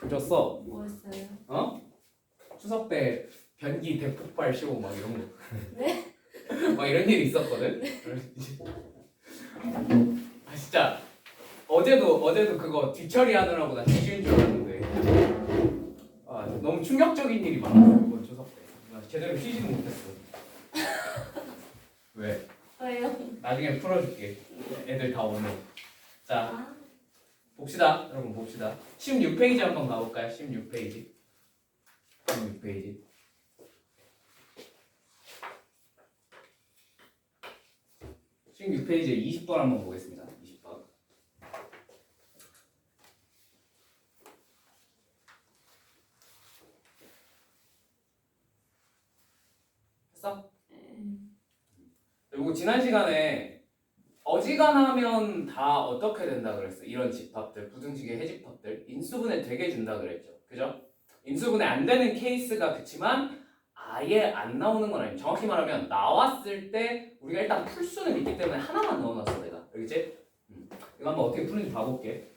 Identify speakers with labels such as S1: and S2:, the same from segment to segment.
S1: 조졌어.
S2: 뭐 했어요?
S1: 어? 추석 때 변기 대폭발 시고 막 이런 거.
S2: 네?
S1: 막 이런 일이 있었거든. 아 진짜 어제도 그거 뒤처리하느라고 나 쉬운 줄 알았는데 아 너무 충격적인 일이 많았어 이번 추석 때. 나 제대로 쉬지도 못했어. 왜?
S2: 왜요?
S1: 나중에 풀어줄게. 애들 다 오면. 자
S2: 아,
S1: 봅시다. 여러분 봅시다. 16페이지 한번 가볼까요? 16페이지. 16페이지. 16페이지에 20번 한번 보겠습니다. 20번. 했어? 그리고 지난 시간에 어지간하면 다 어떻게 된다 그랬어? 이런 집합들, 부등식의 해집합들 인수분해 되게 준다 그랬죠. 그죠? 인수분해 안 되는 케이스가 그치만 아예 안 나오는 건 아니에요. 정확히 말하면 나왔을 때 우리가 일단 풀 수는 있기 때문에 하나만 넣어놨어 내가. 알겠지? 이거 한번 어떻게 푸는지 봐볼게.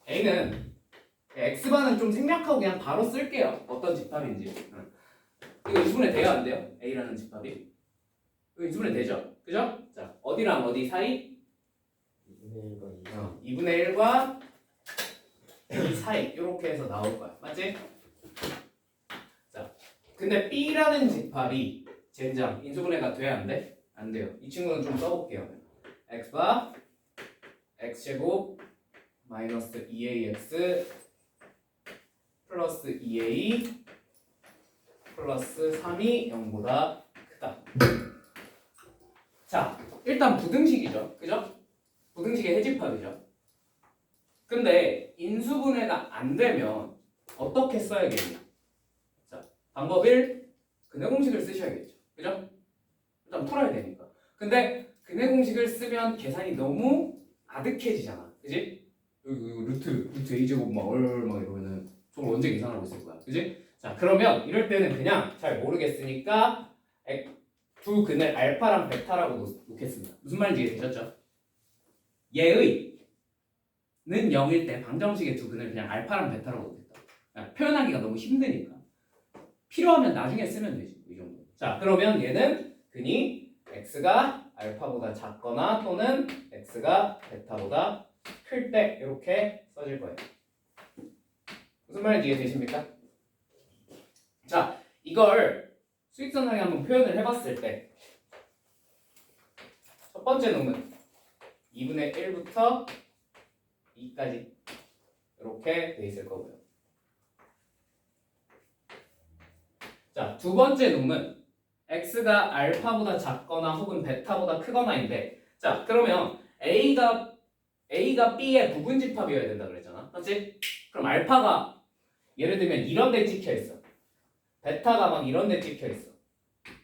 S1: A는 X반은 좀 생략하고 그냥 바로 쓸게요. 어떤 집합인지. 이거 인수분해 돼요 안 돼요? A라는 집합이? 이거 인수분해 되죠? 그죠? 자 어디랑 어디 사이? 2분의 1과 2 사이 이렇게 해서 나올 거야. 맞지? 자 근데 B라는 집합이 젠장 인수분해가 돼야 안 돼? 안 돼요. 이 친구는 좀 써볼게요. x바 x제곱 마이너스 2ax 플러스 2a 플러스 3이 0보다 크다. 자 일단 부등식이죠. 그죠? 부등식의 해집합이죠. 근데 인수분해가 안 되면 어떻게 써야겠냐? 자 방법 1 근해 공식을 쓰셔야겠죠. 그죠? 일단 풀어야 되니까. 근데 근해 공식을 쓰면 계산이 너무 아득해지잖아. 그지? 루트 a제곱 막 이러면은 저걸 언제 계산하고 있을 거야. 그지? 자 그러면 이럴 때는 그냥 잘 모르겠으니까 두 근을 알파랑 베타라고 놓겠습니다. 무슨 말인지 이해되셨죠? 얘의 는 0일 때 방정식의 두 근을 그냥 알파랑 베타라고 놓겠다. 그냥 표현하기가 너무 힘드니까 필요하면 나중에 쓰면 되지. 이 정도. 자 그러면 얘는 근이 x가 알파보다 작거나 또는 x가 베타보다 클 때 이렇게 써질 거예요. 무슨 말인지 이해되십니까? 자 이걸 수익선상에 한번 표현을 해봤을 때 첫 번째 놈은 2분의 1부터 2까지 이렇게 돼 있을 거고요. 자, 두 번째 놈은 x가 알파보다 작거나 혹은 베타보다 크거나인데 자, 그러면 a가 b의 부분집합이어야 된다 그랬잖아. 맞지? 그럼 알파가 예를 들면 이런 데 찍혀 있어. 베타가 막 이런 데 찍혀 있어.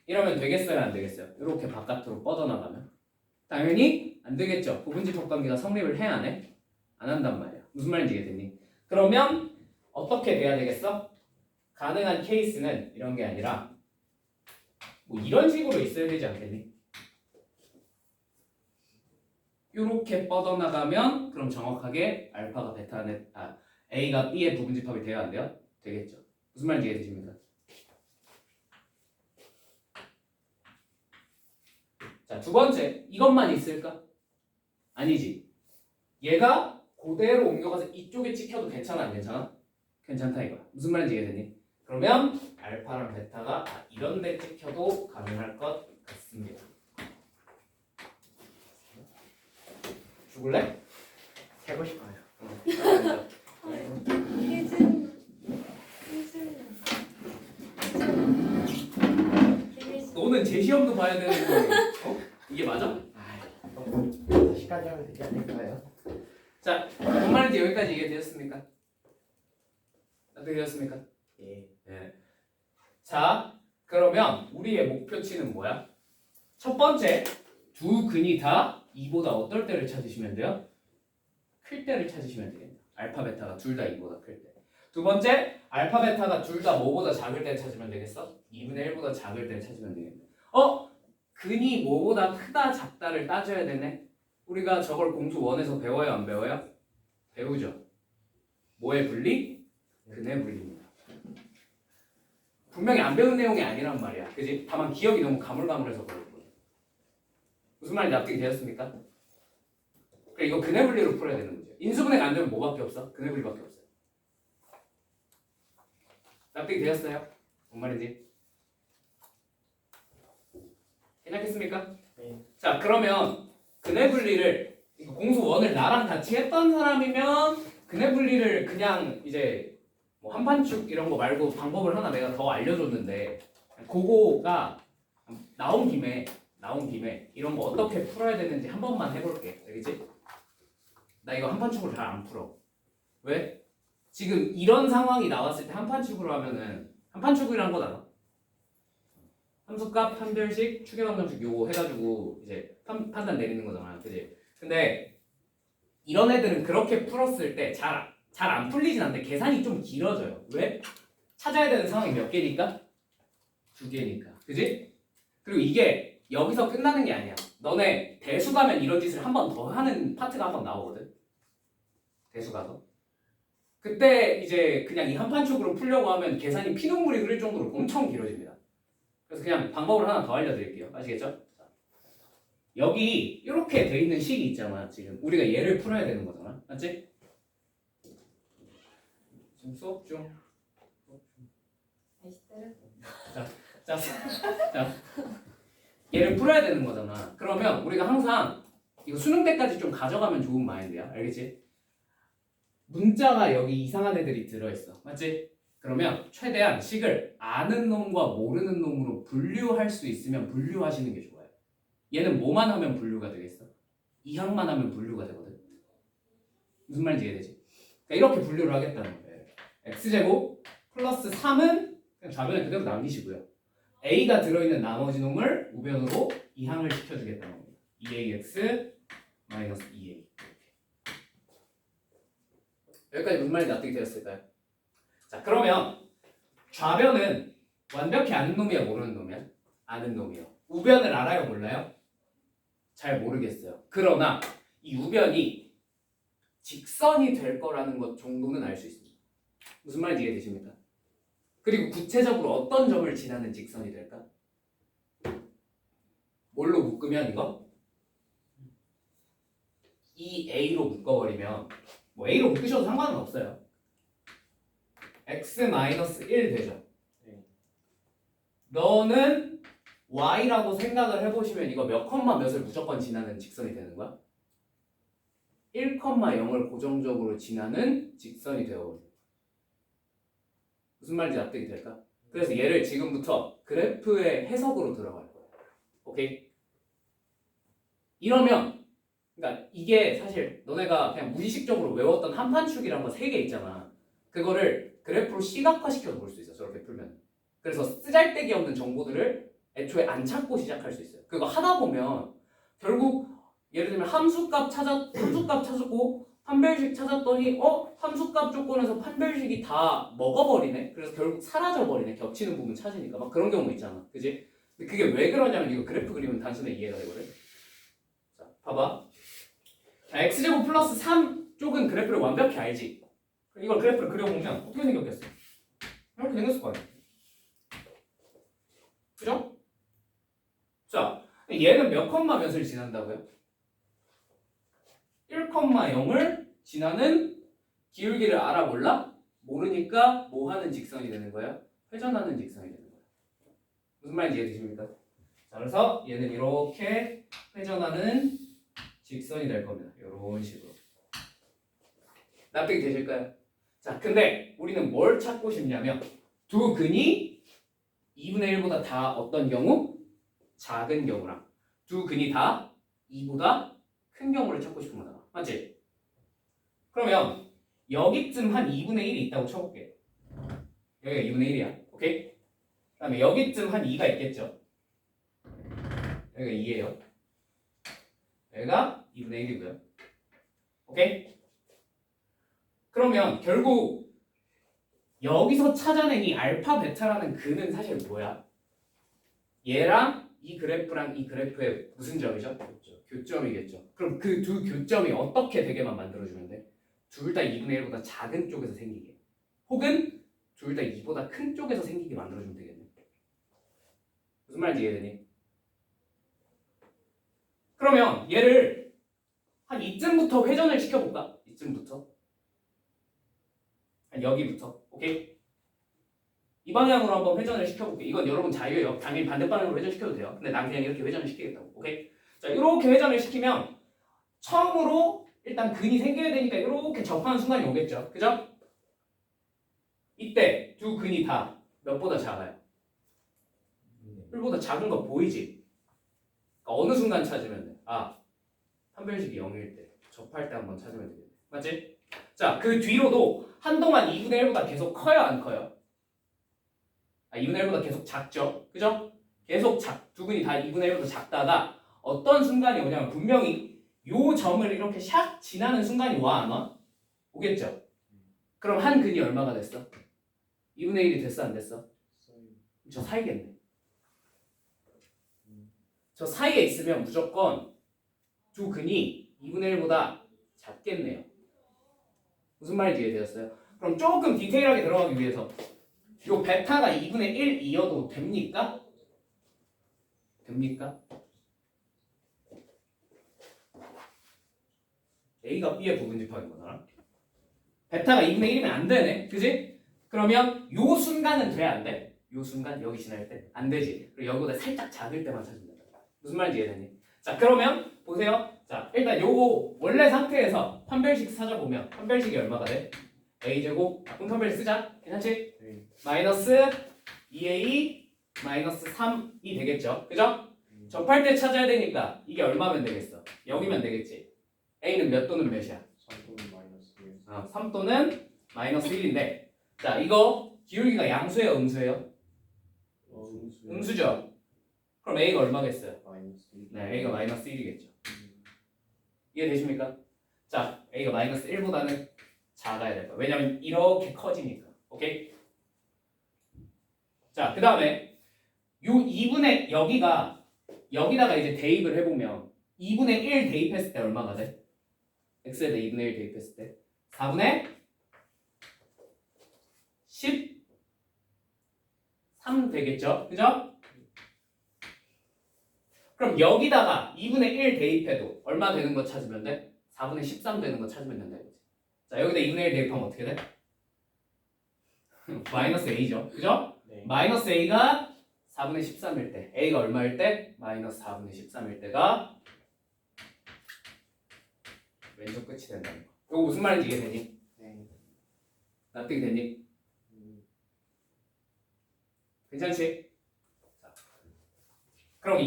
S1: 이러면 되겠어요, 안 되겠어요? 이렇게 바깥으로 뻗어나가면 당연히 안 되겠죠. 부분집합 관계가 성립을 해야 안 해? 안 한단 말이야. 무슨 말인지 이해되니? 그러면 어떻게 돼야 되겠어? 가능한 케이스는 이런 게 아니라 뭐 이런 식으로 있어야 되지 않겠니? 이렇게 뻗어나가면 그럼 정확하게 알파가 베타는 A가 B의 부분집합이 돼야 안 돼요? 되겠죠. 무슨 말인지 이해되십니까? 자, 두 번째 이것만 있을까? 아니지. 얘가 그대로 옮겨가서 이쪽에 찍혀도 괜찮아 안 괜찮아? 괜찮다 이거야. 무슨 말인지 이해되니? 그러면 알파랑 베타가 이런 데 찍혀도 가능할 것 같습니다. 죽을래?
S3: 세고 싶어요.
S1: 너는 제 시험도 봐야 되는 거 이게 맞아?
S3: 시까지 하면 되지 않을까요?
S1: 자, 뭔 말인지 여기까지 이해되셨습니까? 어떻게 되셨습니까?
S3: 예.
S1: 네. 자, 그러면 우리의 목표치는 뭐야? 첫 번째, 두 근이 다 2보다 어떨 때를 찾으시면 돼요? 클 때를 찾으시면 되겠네요. 알파, 베타가 둘 다 2보다 클 때. 두 번째, 알파, 베타가 둘 다 뭐보다 작을 때 찾으면 되겠어? 2분의 1보다 작을 때 찾으면 되겠네. 근이 뭐보다 크다, 작다를 따져야 되네? 우리가 저걸 공수 1에서 배워요, 안 배워요? 배우죠. 뭐의 분리? 근의 분리입니다. 분명히 안 배운 내용이 아니란 말이야. 그지? 다만 기억이 너무 가물가물해서 그럴 거야. 무슨 말인지 납득이 되셨습니까? 그래, 이거 근의 분리로 풀어야 되는 문제. 인수분해가 안 되면 뭐밖에 없어? 근의 분리밖에 없어요. 납득이 되셨어요? 뭔 말인지? 괜찮겠습니까?
S3: 네.
S1: 자, 그러면 근의 분리를 이거 공수 1을 나랑 같이 했던 사람이면 근의 분리를 그냥 이제 뭐 한판축 이런 거 말고 방법을 하나 내가 더 알려줬는데 그거가 나온 김에 이런 거 어떻게 풀어야 되는지 한 번만 해볼게. 알겠지? 나 이거 한판축으로 잘 안 풀어. 왜? 지금 이런 상황이 나왔을 때 한판축으로 하면은 한판축이란 건 알아? 함수값, 판별식, 추계방정식 요거 해가지고 이제 판단 내리는 거잖아. 그지? 근데 이런 애들은 그렇게 풀었을 때 잘 안 풀리진 않는데 계산이 좀 길어져요. 왜? 찾아야 되는 상황이 몇 개니까? 2개니까. 그지? 그리고 이게 여기서 끝나는 게 아니야. 너네 대수 가면 이런 짓을 한 번 더 하는 파트가 한 번 나오거든. 대수 가서. 그때 이제 그냥 이 한판축으로 풀려고 하면 계산이 피눈물이 흐를 정도로 엄청 길어집니다. 그래서 그냥 방법을 하나 더 알려드릴게요. 아시겠죠? 여기 이렇게 돼 있는 식이 있잖아. 지금 우리가 얘를 풀어야 되는 거잖아. 맞지? 지금 수업 중. 자, 얘를 풀어야 되는 거잖아. 그러면 우리가 항상 이거 수능 때까지 좀 가져가면 좋은 마인드야. 알겠지? 문자가 여기 이상한 애들이 들어있어. 맞지? 그러면 최대한 식을 아는 놈과 모르는 놈으로 분류할 수 있으면 분류하시는 게 좋아요. 얘는 뭐만 하면 분류가 되겠어? 이항만 하면 분류가 되거든. 무슨 말인지 이해되지? 그러니까 이렇게 분류를 하겠다는 거예요. x제곱 플러스 3은 그냥 좌변에 그대로 남기시고요. a가 들어있는 나머지 놈을 우변으로 이항을 시켜주겠다는 겁니다. 2ax 마이너스 2a. 여기까지 무슨 말인지 납득이 되었을까요? 자, 그러면 좌변은 완벽히 아는 놈이야, 모르는 놈이야? 아는 놈이요. 우변을 알아요, 몰라요? 잘 모르겠어요. 그러나 이 우변이 직선이 될 거라는 것 정도는 알 수 있습니다. 무슨 말인지 이해되십니까? 그리고 구체적으로 어떤 점을 지나는 직선이 될까? 뭘로 묶으면 이거? 이 a로 묶어버리면 뭐 a로 묶으셔도 상관은 없어요. x-1 되죠. 너는 y라고 생각을 해보시면 이거 몇 컴마 몇을 무조건 지나는 직선이 되는 거야? 1,0을 고정적으로 지나는 직선이 되어버려. 무슨 말인지 납득이 될까? 그래서 얘를 지금부터 그래프의 해석으로 들어갈 거야. 오케이? 이러면 그러니까 이게 사실 너네가 그냥 무의식적으로 외웠던 한판축이란 거 3개 있잖아. 그거를 그래프로 시각화시켜서 볼 수 있어. 저렇게 풀면. 그래서 쓰잘데기 없는 정보들을 애초에 안 찾고 시작할 수 있어요. 그거 하다 보면 결국 예를 들면 함수값 찾았고 판별식 찾았더니 함수값 조건에서 판별식이 다 먹어버리네. 그래서 결국 사라져버리네. 겹치는 부분 찾으니까 막 그런 경우 있잖아. 그지? 근데 그게 왜 그러냐면 이거 그래프 그리면 단순히 이해가 되거든. 자, 봐봐. 자, x제곱 플러스 3 쪽은 그래프를 완벽히 알지. 이걸 그래프를 그려보면 어떻게 생겼겠어? 이렇게 생겼을 거 아니야. 그죠? 자, 얘는 몇 컴마 몇을 지난다고요? 1,0을 지나는 기울기를 알아 몰라? 모르니까 뭐 하는 직선이 되는 거야? 회전하는 직선이 되는 거야. 무슨 말인지 이해되십니까? 자, 그래서 얘는 이렇게 회전하는 직선이 될 겁니다. 이런 식으로. 납득이 되실까요? 자, 근데 우리는 뭘 찾고 싶냐면 두 근이 2분의 1보다 다 어떤 경우? 작은 경우랑 두 근이 다 2보다 큰 경우를 찾고 싶은 거잖아. 맞지? 그러면 여기쯤 한 2분의 1이 있다고 쳐볼게. 여기가 2분의 1이야. 오케이? 그 다음에 여기쯤 한 2가 있겠죠. 여기가 2예요. 여기가 2분의 1이고요. 오케이? 그러면 결국 여기서 찾아낸 이 알파 베타라는 근은 사실 뭐야? 얘랑 이 그래프랑 이 그래프의 무슨 점이죠? 교점이겠죠. 그럼 그 두 교점이 어떻게 되게만 만들어주면 돼? 둘 다 2분의 1보다 작은 쪽에서 생기게, 혹은 둘 다 2보다 큰 쪽에서 생기게 만들어주면 되겠네. 무슨 말인지 이해되니? 그러면 얘를 한 이쯤부터 회전을 시켜볼까? 이쯤부터. 한 여기부터. 오케이? 이 방향으로 한번 회전을 시켜볼게. 이건 여러분 자유예요. 당연히 반대 방향으로 회전시켜도 돼요. 근데 난 그냥 이렇게 회전을 시키겠다고. 오케이? 자, 이렇게 회전을 시키면 처음으로 일단 근이 생겨야 되니까 이렇게 접하는 순간이 오겠죠. 그죠? 이때 두 근이 다 몇보다 작아요? 1보다 작은 거 보이지? 그러니까 어느 순간 찾으면 돼? 아, 판별식이 0일 때 접할 때 한번 찾으면 되겠네. 맞지? 자, 그 뒤로도 한동안 2분의 1보다 계속 커요, 안 커요? 2분의 1보다 계속 작죠? 그죠? 계속 두 근이 다 2분의 1보다 작다가 어떤 순간이 오냐면 분명히 요 점을 이렇게 샥 지나는 순간이 와, 안 와? 오겠죠? 그럼 한 근이 얼마가 됐어? 2분의 1이 됐어, 안 됐어? 저 사이겠네. 저 사이에 있으면 무조건 두 근이 2분의 1보다 작겠네요. 무슨 말인지 이해되었어요? 그럼 조금 디테일하게 들어가기 위해서 요 베타가 2분의 1이어도 됩니까? 됩니까? A가 B의 부분집합인 거잖아. 베타가 2분의 1이면 안 되네. 그지? 그러면 요 순간은 돼, 안 돼? 요 순간 여기 지날 때 안 되지. 그리고 여기보다 살짝 작을 때만 찾으면 된다. 무슨 말인지 이해되니? 자, 그러면 보세요. 자, 일단 요거 원래 상태에서 판별식 찾아보면 판별식이 얼마가 돼? A제곱 분판별식 쓰자. 괜찮지? 마이너스 2A 마이너스 3이 되겠죠. 그죠? 접할 때 찾아야 되니까 이게 얼마면 되겠어? 0이면 되겠지. A는 몇 또는 몇이야?
S3: 3 또는 마이너스 1.
S1: 3 또는 마이너스 1인데 자, 이거 기울기가 양수예요, 음수예요? 음수죠. 그럼 A가 얼마겠어요?
S3: 마이너스 1.
S1: 네, A가 마이너스 1이겠죠. 이해되십니까? 자, A가 마이너스 1보다는 작아야 될 거야. 왜냐면 이렇게 커지니까. 오케이? 자, 그 다음에 요 2분의 여기다가 이제 대입을 해보면 2분의 1 대입했을 때 얼마가 돼? x에다 2분의 1 대입했을 때 4분의 13 되겠죠? 그죠? 그럼 여기다가 2분의 1 대입해도 얼마 되는 거 찾으면 돼? 4분의 13 되는 거 찾으면 된다 이거지. 자, 여기다 2분의 1 대입하면 어떻게 돼? 마이너스 a죠. 그죠?
S3: 네.
S1: 마이너스 a가 4분의 13일 때 a가 얼마일 때? 마이너스 4분의 13일 때가 왼쪽 끝이 된다는 거. 이거 무슨 말인지 이해되니?
S3: 네.
S1: 납득이 되니? 괜찮지? 자, 그럼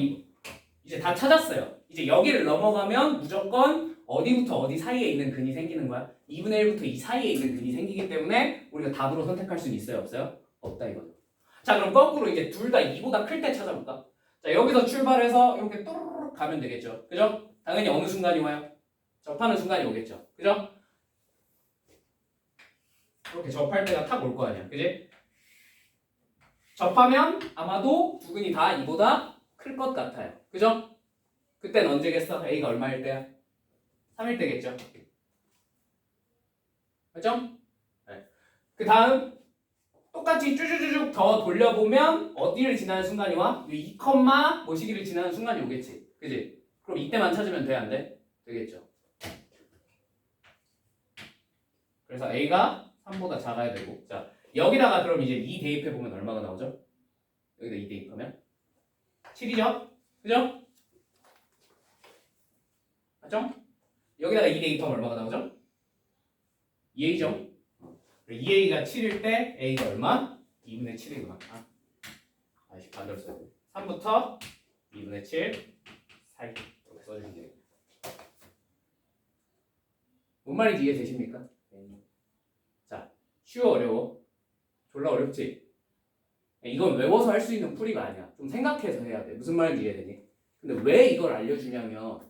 S1: 이제 다 찾았어요. 이제 여기를 넘어가면 무조건 어디부터 어디 사이에 있는 근이 생기는 거야. 2분의 1부터 이 사이에 있는 근이 생기기 때문에 우리가 답으로 선택할 수는 있어요, 없어요? 없다 이거죠. 자, 그럼 거꾸로 이제 둘 다 2보다 클 때 찾아볼까? 자, 여기서 출발해서 이렇게 또르륵 가면 되겠죠. 그죠? 당연히 어느 순간이 와요? 접하는 순간이 오겠죠. 그죠? 이렇게 접할 때가 탁 올 거 아니야. 그지? 접하면 아마도 두 근이 다 이보다 클 것 같아요. 그죠? 그땐 언제겠어? A가 얼마일 때야? 3일 때겠죠. 맞죠? 네. 그 다음 똑같이 쭈쭈쭈쭉 더 돌려보면 어디를 지나는 순간이 와? 이 2, 뭐 시기를 지나는 순간이 오겠지. 그지? 그럼 이때만 찾으면 돼? 안 돼? 되겠죠. 그래서 A가 3보다 작아야 되고 자 여기다가 그럼 이제 2 대입해보면 얼마가 나오죠? 여기다 2 대입하면 7이죠? 그죠? 맞죠? 여기다가 2 대입하면 얼마가 나오죠? 2A죠? 2A가 7일 때 A가 얼마? 2분의 7이구나. 아이씨 반대로 써야 돼. 3부터 2분의 7 사이 이렇게 써주면 되겠다. 뭔 말인지 이해되십니까? 자, 쉬워 어려워? 졸라 어렵지? 이건 외워서 할 수 있는 풀이가 아니야. 좀 생각해서 해야 돼. 무슨 말인지 이해되니? 근데 왜 이걸 알려주냐면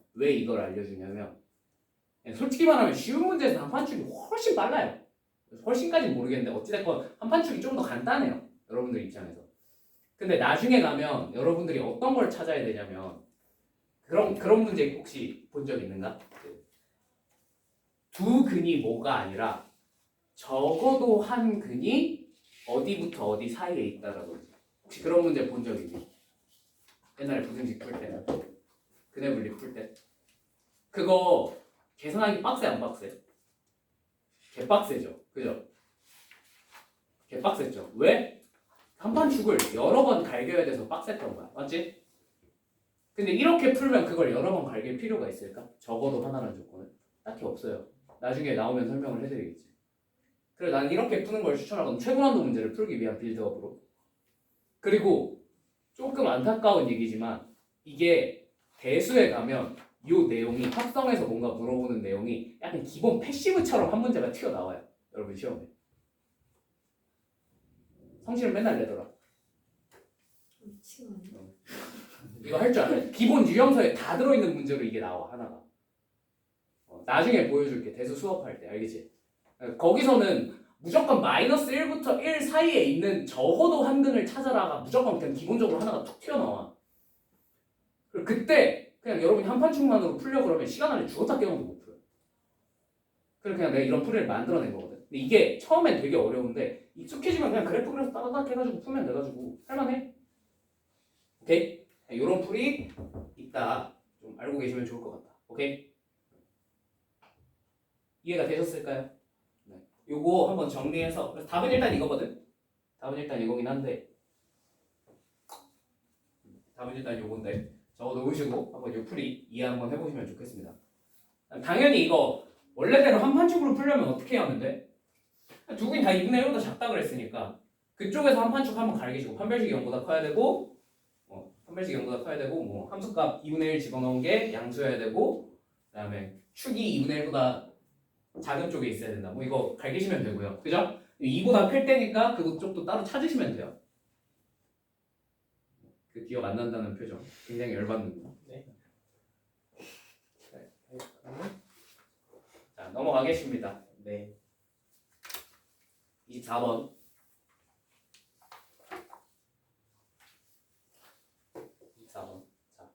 S1: 솔직히 말하면 쉬운 문제에서 한판축이 훨씬 빨라요. 훨씬까지는 모르겠는데 어찌됐건 한판축이 좀 더 간단해요. 여러분들 입장에서. 근데 나중에 가면 여러분들이 어떤 걸 찾아야 되냐면 그런 문제 혹시 본 적 있는가? 두 근이 뭐가 아니라 적어도 한 근이 어디부터 어디 사이에 있다라든지. 혹시 그런 문제 본 적 있니? 옛날에 부등식 풀 때, 근해 분리 풀 때. 그거 계산하기 빡세 안 빡세? 개빡세죠, 그죠? 개빡셌죠. 왜? 한 판 축을 여러 번 갈겨야 돼서 빡셌던 거야, 맞지? 근데 이렇게 풀면 그걸 여러 번 갈길 필요가 있을까? 적어도 하나라는 조건은 딱히 없어요. 나중에 나오면 설명을 해드리겠지. 그래서 나는 이렇게 푸는 걸 추천하거든. 최고난도 문제를 풀기 위한 빌드업으로. 그리고 조금 안타까운 얘기지만 이게 대수에 가면 이 내용이 합성해서 뭔가 물어보는 내용이 약간 기본 패시브처럼 한 문제가 튀어나와요. 여러분 시험에. 성실은 맨날 내더라.
S2: 미치겠네.
S1: 이거 할 줄 알아요. 기본 유형서에 다 들어있는 문제로 이게 나와 하나가. 나중에 보여줄게. 대수 수업할 때 알겠지? 거기서는 무조건 마이너스 1부터 1 사이에 있는 적어도 한 근을 찾아라가 무조건 그냥 기본적으로 하나가 툭 튀어나와. 그리고 그때 그냥 여러분이 한 판축만으로 풀려고 그러면 시간 안에 죽었다 깨어도 못 풀어요. 그래서 그냥 내가 이런 풀이를 만들어낸 거거든. 근데 이게 처음엔 되게 어려운데 익숙해지면 그냥 그래프 그려서 따닥 해가지고 풀면 돼가지고 할만해. 오케이? 이런 풀이 있다. 좀 알고 계시면 좋을 것 같다. 오케이? 이해가 되셨을까요? 네. 요거 한번 정리해서 그래서 답은 일단 이거거든. 답은 일단 이거긴 한데 답은 일단 요건데 적어 놓으시고 한번 요 풀이 이해 한번 해보시면 좋겠습니다. 당연히 이거 원래대로 한 판축으로 풀려면 어떻게 해야 하는데? 두 분이 다 2분의 1보다 작다 그랬으니까 그쪽에서 한 판축 한번 갈기시고 판별식이 0보다 커야 되고 판별식이 0보다 커야 되고 뭐 함수값 2분의 1 집어넣은 게 양수여야 되고 그 다음에 축이 2분의 1보다 작은 쪽에 있어야 된다. 뭐 이거 갈기시면 되고요. 그죠? 2보다 클 때니까 그쪽도 따로 찾으시면 돼요. 그 기억 안 난다는 표정 굉장히 열받는다.
S3: 네.
S1: 자 넘어가겠습니다.
S3: 네.
S1: 24번 24번 자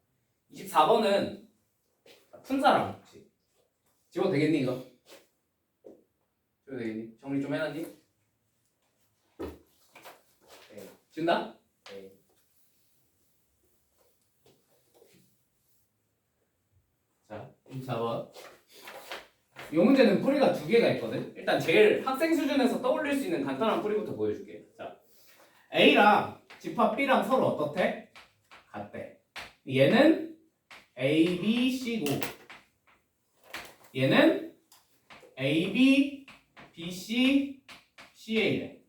S1: 24번은 푼 사람 혹시 지워도 되겠니 이거? 지워도 되겠니? 정리 좀 해놨니?
S3: 네.
S1: 준다?
S3: 네.
S1: 자 24번 이 문제는 풀이가 두 개가 있거든. 일단 제일 학생 수준에서 떠올릴 수 있는 간단한 풀이부터 보여줄게. 자, A랑 집합 B랑 서로 어떻대? 같대. 얘는 A, B, C고 얘는 A, B, B, C, CA래.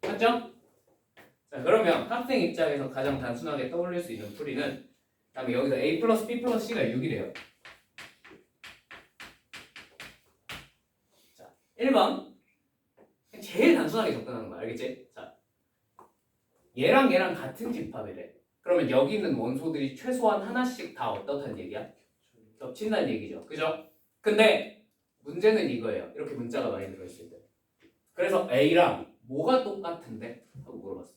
S1: 맞죠? 자, 그러면 학생 입장에서 가장 단순하게 떠올릴 수 있는 풀이는 그다음에 여기서 A 플러스 B 플러스 C가 6이래요. 1번 제일 단순하게 접근하는 거야. 알겠지? 자, 얘랑 얘랑 같은 집합이래. 그러면 여기 있는 원소들이 최소한 하나씩 다 어떻다는 얘기야? 겹친다는 얘기죠. 그죠? 근데 문제는 이거예요. 이렇게 문자가 많이 들어있을 때. 그래서 A랑 뭐가 똑같은데? 하고 물어봤어.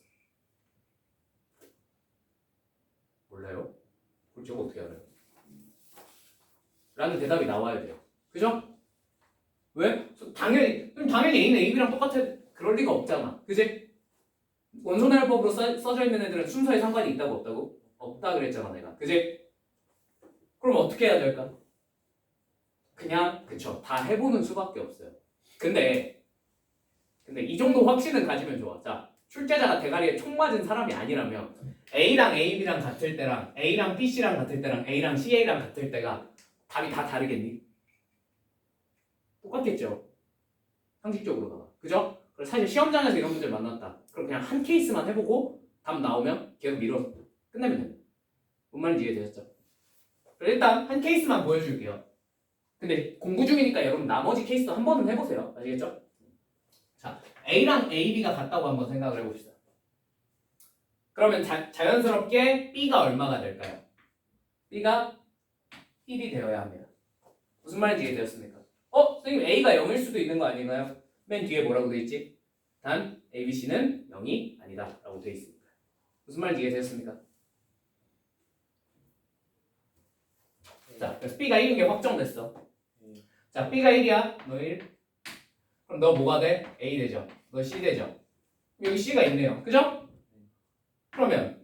S1: 몰라요? 그럼 저거 어떻게 알아요? 라는 대답이 나와야 돼요. 그죠? 왜? 당연히 A는 AB랑 똑같아. 그럴 리가 없잖아. 그지? 원소나열법으로 써져 있는 애들은 순서에 상관이 있다고 없다고? 없다 그랬잖아 내가. 그지? 그럼 어떻게 해야 될까? 그냥 그쵸. 다 해보는 수밖에 없어요. 근데 이 정도 확신은 가지면 좋아. 자, 출제자가 대가리에 총 맞은 사람이 아니라면 A랑 AB랑 같을 때랑 A랑 BC랑 같을 때랑 A랑 CA랑 같을 때가 답이 다 다르겠니? 똑같겠죠. 상식적으로다가. 그죠? 그래서 사실 시험장에서 이런 문제를 만났다. 그럼 그냥 한 케이스만 해보고 답 나오면 계속 밀어서 끝내면 됩니다. 뭔 말인지 이해되셨죠? 그럼 일단 한 케이스만 보여줄게요. 근데 공부 중이니까 여러분 나머지 케이스도 한 번은 해보세요. 아시겠죠? 자, A랑 AB가 같다고 한번 생각을 해봅시다. 그러면 자연스럽게 B가 얼마가 될까요? B가 1이 되어야 합니다. 무슨 말인지 이해되었습니까? 선생님 A가 0일 수도 있는 거 아닌가요? 맨 뒤에 뭐라고 돼 있지? 단 A, B, C는 0이 아니다 라고 돼 있습니다. 무슨 말인지 이해되셨습니까? 자, 그래서 B가 1인 게 확정됐어. 자, B가 1이야. 너 1. 그럼 너 뭐가 돼? A 되죠. 너 C 되죠. 여기 C가 있네요. 그죠? 그러면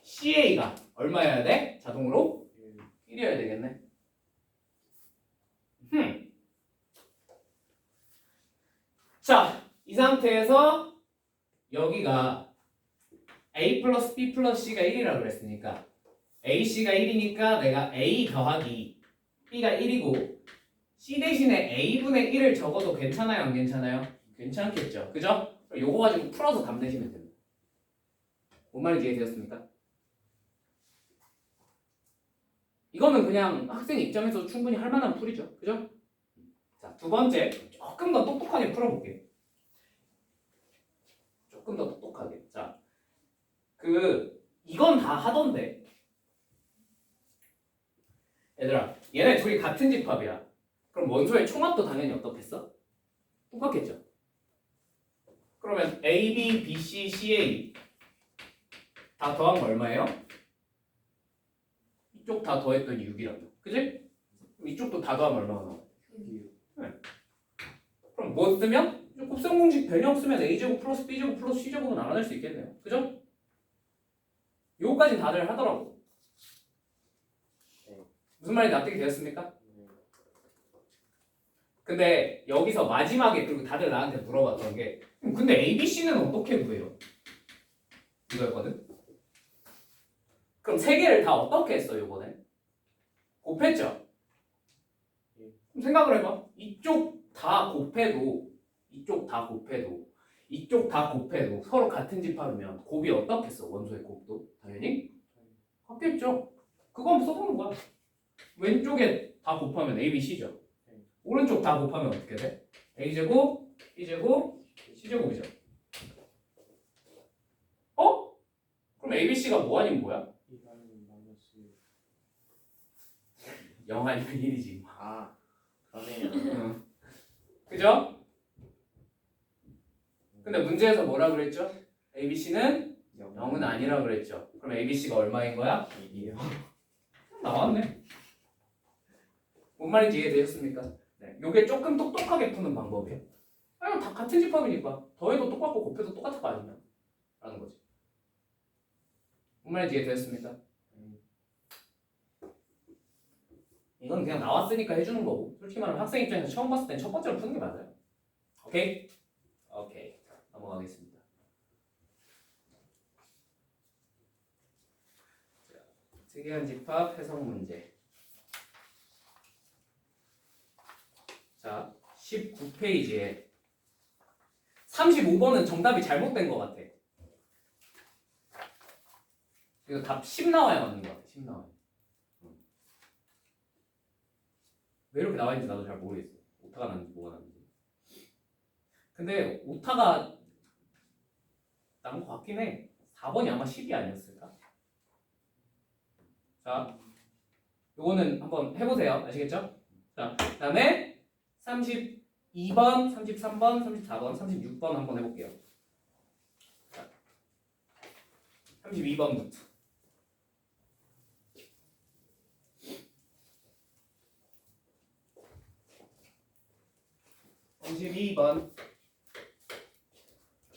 S1: CA가 얼마여야 돼? 자동으로 1이어야 되겠네. 자, 이 상태에서 여기가 A 플러스 B 플러스 C가 1이라고 그랬으니까 AC가 1이니까 내가 A 더하기 B가 1이고 C 대신에 A분의 1을 적어도 괜찮아요? 안 괜찮아요? 괜찮겠죠. 그죠? 요거 가지고 풀어서 답 내시면 됩니다. 뭔 말인지 이해되셨습니까? 이거는 그냥 학생 입장에서 충분히 할 만한 풀이죠. 그죠? 자, 두 번째, 조금 더 똑똑하게 풀어볼게요. 조금 더 똑똑하게. 자, 이건 다 하던데. 얘들아, 얘네 둘이 같은 집합이야. 그럼 원소의 총합도 당연히 어떻겠어? 똑같겠죠. 그러면 A, B, B, C, C, A 다 더한 거 얼마예요? 이쪽 다 더했더니 6이라고. 그지? 이쪽도 다 더하면 얼마가 나와? 6. 네. 그럼 뭐 쓰면? 곱셈 공식 변형 쓰면 A제곱 플러스 B제곱 플러스 C제곱은 나눠낼 수 있겠네요. 그죠? 요거까지 다들 하더라고. 무슨 말인지 납득이 되었습니까? 근데 여기서 마지막에 그리고 다들 나한테 물어봤던 게 근데 A, B, C는 어떻게 구해요? 이거였거든? 그럼 세 개를 다 어떻게 했어 요번에? 곱했죠? 그럼 생각을 해봐. 이쪽 다 곱해도 이쪽 다 곱해도 이쪽 다 곱해도 서로 같은 집합이면 곱이 어떻겠어? 원소의 곱도 당연히 같겠죠. 그건 써보는 거야. 왼쪽에 다 곱하면 A, B, C죠. 오른쪽 다 곱하면 어떻게 돼? A제곱, B제곱, C제곱이죠. 어? 그럼 A, B, C가 뭐 아니면 뭐야? 0 아니면 1이지.
S3: 아, 그러네요.
S1: 응. 그죠? 근데 문제에서 뭐라 그랬죠? A, B, C는 0은 아니라 그랬죠. 그럼 A, B, C가 얼마인 거야?
S3: 1이요.
S1: 나왔네. 뭔 말인지 이해되셨습니까? 네. 요게 조금 똑똑하게 푸는 방법이에요. 아니, 다 같은 집합이니까 더해도 똑같고 곱해도 똑같을 거 아니냐? 라는 거지. 뭔 말인지 이해되셨습니까? 이건 그냥 나왔으니까 해주는 거고 솔직히 말하면 학생 입장에서 처음 봤을 땐 첫 번째로 푸는 게 맞아요. 오케이? 오케이. 자, 넘어가겠습니다. 자, 특이한 집합 해석 문제. 자, 19페이지에 35번은 정답이 잘못된 것 같아. 이거 답 10 나와야 맞는 것 같아. 10 나와요. 왜 이렇게 나와 있는지 나도 잘 모르겠어. 오타가 났는지 뭐가 났는지. 근데 오타가 난 것 같긴 해. 4번이 아마 10이 아니었을까? 자, 요거는 한번 해보세요. 아시겠죠? 자, 그 다음에 32번, 33번, 34번, 36번 한번 해볼게요. 자, 32번부터. 32번.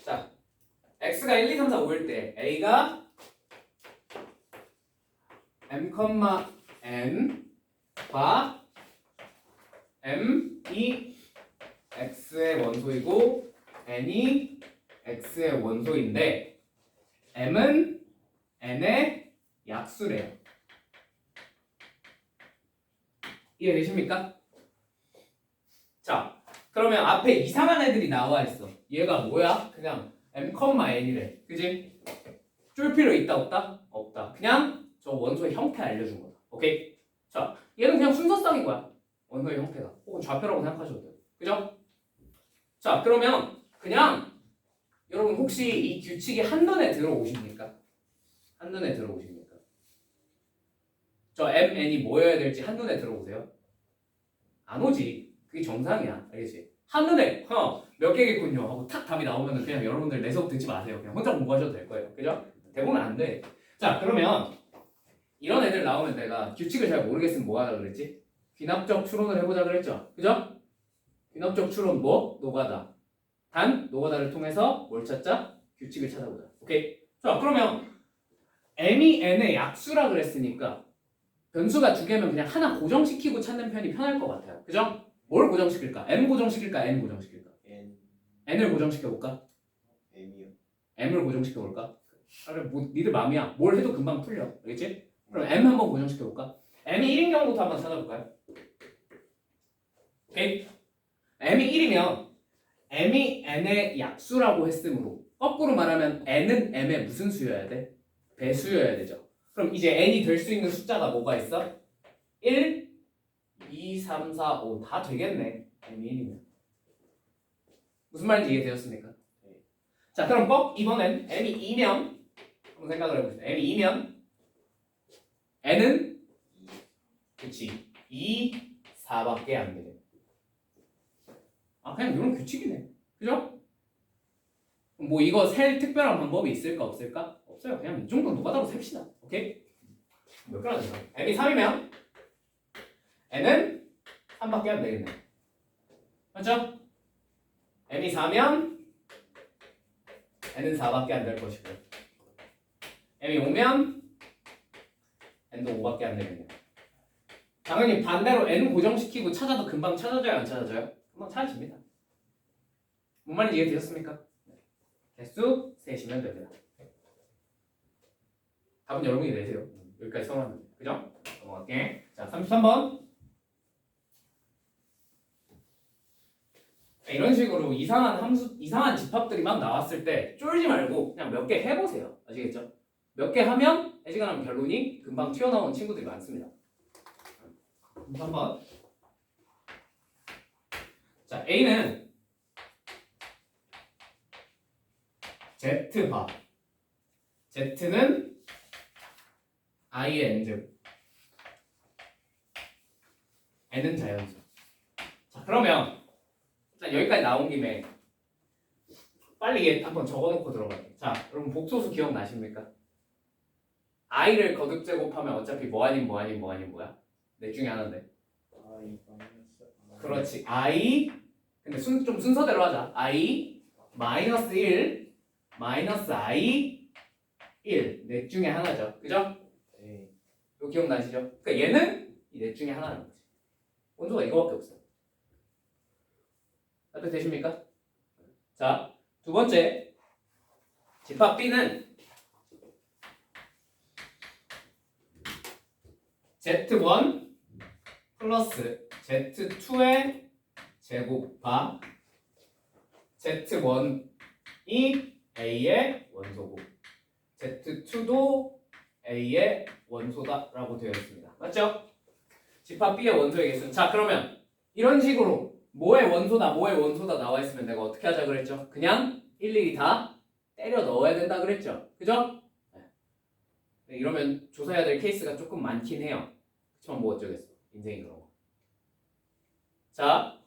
S1: 자, x가 1, 2, 3, 4, 5일 때 a가 m, n과 m이 x의 원소이고 n이 x의 원소인데 m은 n의 약수래요. 이해되십니까? 자, 그러면 앞에 이상한 애들이 나와 있어. 얘가 뭐야? 그냥 m, n이래. 그지? 쫄 필요 있다 없다? 없다. 그냥 저 원소의 형태 알려준 거다. 오케이? 자, 얘는 그냥 순서쌍인 거야. 원소의 형태가. 혹은 좌표라고 생각하셔도 돼요. 그죠? 자, 그러면 그냥 여러분 혹시 이 규칙이 한눈에 들어오십니까? 한눈에 들어오십니까? 저 m, n이 뭐여야 될지 한눈에 들어오세요? 안 오지. 그게 정상이야. 알겠지? 한눈에 몇 개겠군요 하고 탁 답이 나오면 그냥 여러분들 내 수업 듣지 마세요. 그냥 혼자 공부하셔도 될 거예요. 그죠? 대부분 안 돼. 자, 그러면 이런 애들 나오면 내가 규칙을 잘 모르겠으면 뭐 하라 그랬지? 귀납적 추론을 해보자 그랬죠. 그죠? 귀납적 추론 뭐? 노가다. 단 노가다를 통해서 뭘 찾자? 규칙을 찾아보자. 오케이. 자 그러면 m이 n의 약수라 그랬으니까 변수가 두 개면 그냥 하나 고정시키고 찾는 편이 편할 것 같아요. 그죠? 뭘 고정시킬까? m 고정시킬까? n 고정시킬까?
S3: N
S1: n을 고정시켜볼까?
S3: M이요.
S1: m을 고정시켜볼까? 그래 뭐 니들 마음이야. 뭘 해도 금방 풀려. 알겠지? 그럼 m 한번 고정시켜볼까? m이 1인 경우부터 한번 찾아볼까요? 오케이? m이 1이면 m이 n의 약수라고 했으므로 거꾸로 말하면 n은 m의 무슨 수여야 돼? 배수여야 되죠. 그럼 이제 n이 될 수 있는 숫자가 뭐가 있어? 1, 2, 3, 4, 5 다 되겠네. m이 1이면. 무슨 말인지 이해되셨습니까?
S3: 네.
S1: 자 그럼 이번엔 m이 2면 한번 생각을 해보세요. m이 2면 n은 그치 2, 4밖에 안 돼. 아 그냥 이런 규칙이네. 그죠? 뭐 이거 셀 특별한 방법이 있을까 없을까? 없어요. 그냥 이 정도 노가다로 셉시다. 오케이? 몇 개나 되나? n이 3이면 n은 3밖에 안 되겠네. 맞죠? n이 4면 n은 4밖에 안 될 것이고 n이 5면 n도 5밖에 안 되겠네. 당연히 반대로 n 고정시키고 찾아도 금방 찾아져요 안 찾아져요? 금방 찾아집니다. 뭔 말인지 이해되셨습니까? 개수 세시면 됩니다. 답은 여러분이 내세요. 여기까지 써놨는데 그죠? 넘어갈게. 자 33번 이런 식으로 이상한 함수, 이상한 집합들이 막 나왔을 때 쫄지 말고 그냥 몇 개 해보세요. 아시겠죠? 몇 개 하면 애지간하면 결론이 금방 튀어나오는 친구들이 많습니다. 3번 자 A는 Z바 Z는 I의 n제곱 N은 자연수. 자 그러면 자, 여기까지 나온 김에 빨리 얘 한번 적어놓고 들어갈게요. 자 여러분 복소수 기억나십니까? I를 거듭 제곱하면 어차피 뭐 아닌 뭐 아닌 뭐 아닌 뭐야? 넷 중에 하나인데
S3: I 마이너스
S1: 그렇지 I 근데 좀 순서대로 하자. I 마이너스 1 마이너스 I 1 넷 중에 하나죠. 그죠?
S3: 네.
S1: 이거 기억나시죠? 그러니까 얘는 이 넷 중에 하나인 거지. 원소가 이거밖에 없어요. 답변 되십니까? 자, 두 번째 집합 B는 Z1 플러스 Z2의 제곱바 Z1이 A의 원소고 Z2도 A의 원소다라고 되어 있습니다. 맞죠? 집합 B의 원소의 개수는 자 그러면 이런 식으로 뭐의 원소다 뭐의 원소다 나와 있으면 내가 어떻게 하자 그랬죠? 그냥 일일이 다 때려 넣어야 된다 그랬죠? 그죠? 네. 이러면 조사해야 될 케이스가 조금 많긴 해요. 그렇지만 뭐 어쩌겠어. 인생이 그런 거. 자,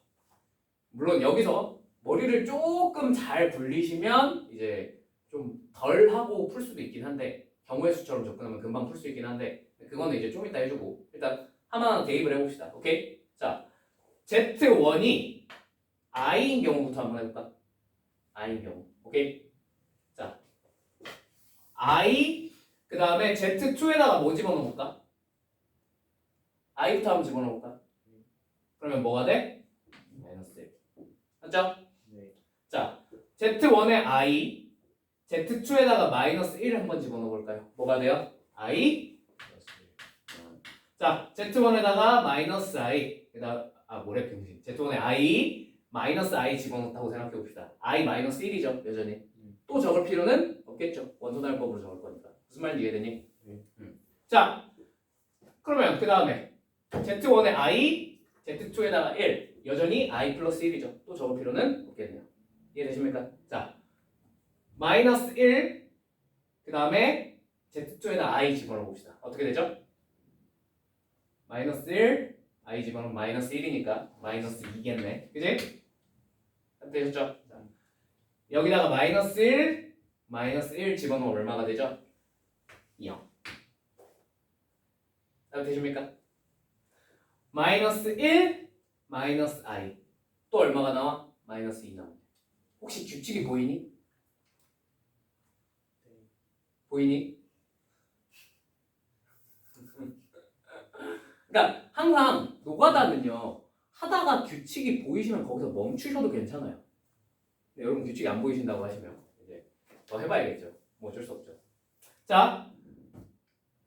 S1: 물론 여기서 머리를 조금 잘 굴리시면 이제 좀 덜 하고 풀 수도 있긴 한데 경우의 수처럼 접근하면 금방 풀 수 있긴 한데 그거는 이제 좀 이따 해주고 일단 하나하나 대입을 해봅시다. 오케이? 자, Z1이 I인 경우부터 한번 해볼까? I인 경우. 오케이? 자, I 그 다음에 Z2에다가 뭐 집어넣어볼까? I부터 한번 집어넣어볼까? 그러면 뭐가 돼? 마이너스 1. 맞죠?
S3: 네.
S1: 자, Z1에 I, Z2에다가 마이너스 1을 한번 집어넣어볼까요? 뭐가 돼요? I. 자, Z1에다가 마이너스 I, 뭐래 병신. Z1에 I, 마이너스 I 집어넣었다고 생각해봅시다. I 마이너스 1이죠, 여전히. 또 적을 필요는 없겠죠. 원소날법으로 적을 거니까. 무슨 말인지 이해되니? 자, 그러면 그 다음에 Z1에 I, Z2에다가 1, 여전히 I 플러스 1이죠. 또 적을 필요는 없겠네요. 이해되십니까? 자, 마이너스 1, 그 다음에 Z2에다 I 집어넣어봅시다. 어떻게 되죠? 마이너스 1, I 집어넣으면 마이너스 1이니까 마이너스 2겠네. 그지? 되셨죠? 자, 여기다가 마이너스 1, 마이너스 1 집어넣으면 얼마가 되죠? 0. 되십니까? 마이너스 1 마이너스 i 또 얼마가 나와? 마이너스 2 나오네. 혹시 규칙이 보이니? 보이니? 그러니까 항상 노가다는요 하다가 규칙이 보이시면 거기서 멈추셔도 괜찮아요. 근데 여러분 규칙이 안 보이신다고 하시면 이제 더 해봐야겠죠. 뭐 어쩔 수 없죠. 자,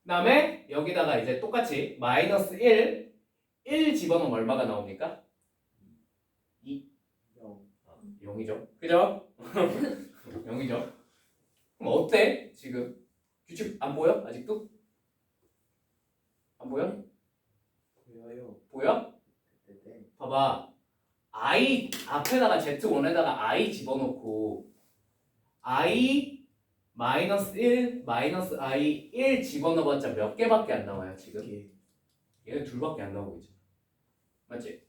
S1: 그다음에 여기다가 이제 똑같이 마이너스 1 집어넣으면 얼마가 나옵니까?
S3: 0.
S1: 0이죠. 그죠? 0이죠. 그럼 어때? 지금 규칙 안 보여? 아직도? 안 보여?
S3: 보여요.
S1: 보여?
S3: 네.
S1: 봐봐. i 앞에다가 z1에다가 i 집어넣고 i 마이너스 1 마이너스 i 1 집어넣어봤자 몇 개밖에 안 나와요 지금? 얘는 둘밖에 안 나오고 있죠. 맞지?